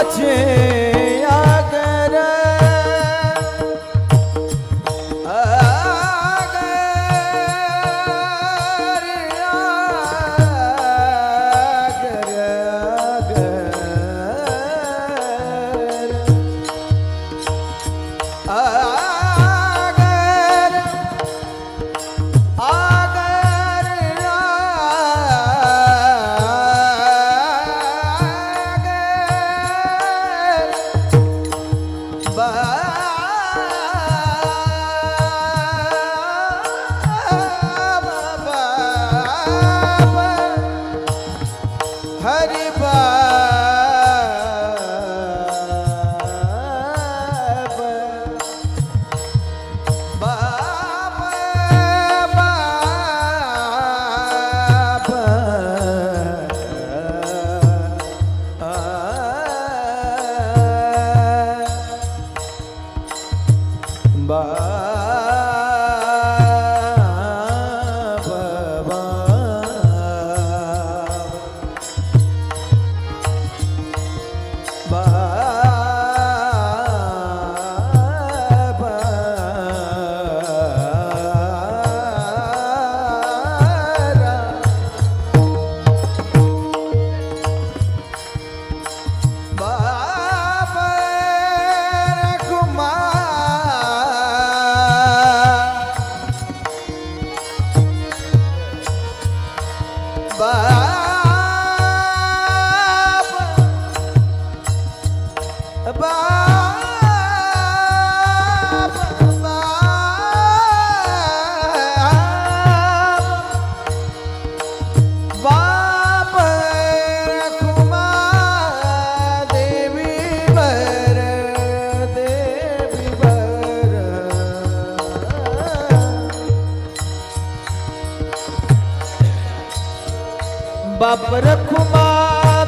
कृपाचे आगर हरि बाप रखुमा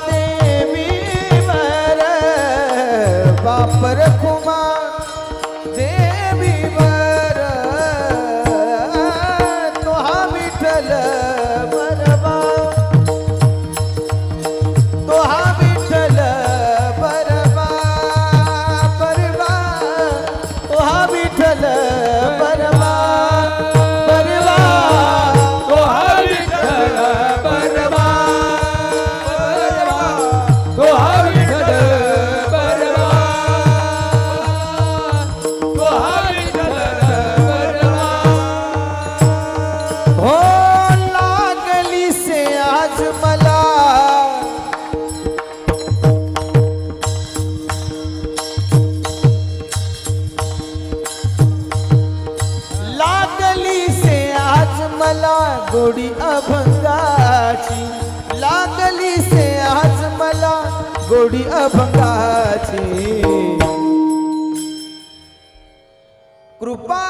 देवी वर बाप रखुमा देवी वर तोहा विठ्ठल बरबा तोहा विठ्ठल बरबा बरबा तोहा विठ्ठल बरबा बरबा तोहा विठ्ठल बरबा गोडी अभंगाची लागली से आज मला गोडी अभंगाची कृपा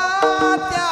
त्या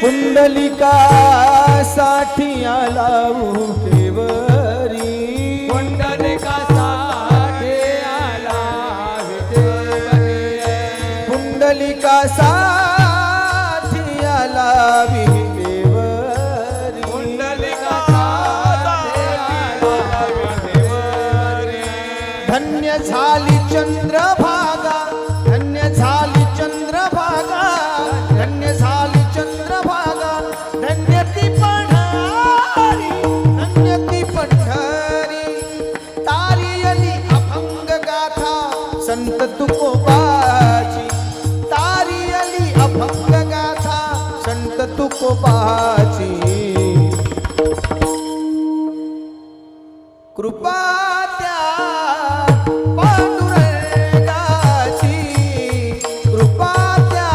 पुंडलिका साठी आला विटेवरी पुंडलिका साठी आला विटेवरी पुंडलिका साठी आला विटेवरी पुंडलिका साठी आला विटेवरी धन्य झाली चंद्रभागा धन्य झाली चंद्रभागा धन्य झाली चंद्रभागा धन्य ती पंढरी धन्य ती पंढरी तारी अली अभंग गाथा संत तुकोबाची तारी अली अभंग गाथा संत तुकोबाची कृपा त्या पांडुरंगाची कृपा त्या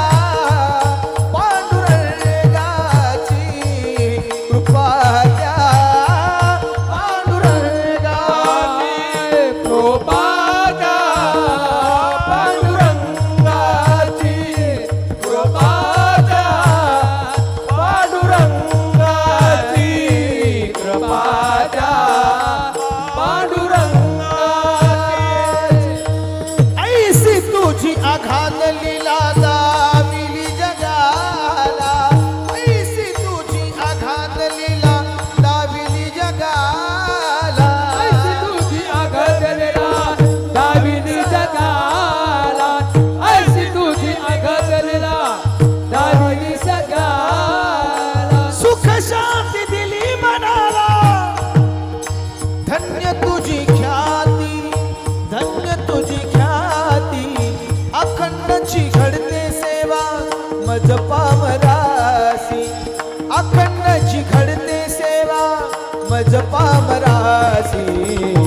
पांडुरंगाची घडते सेवा मज पामरासी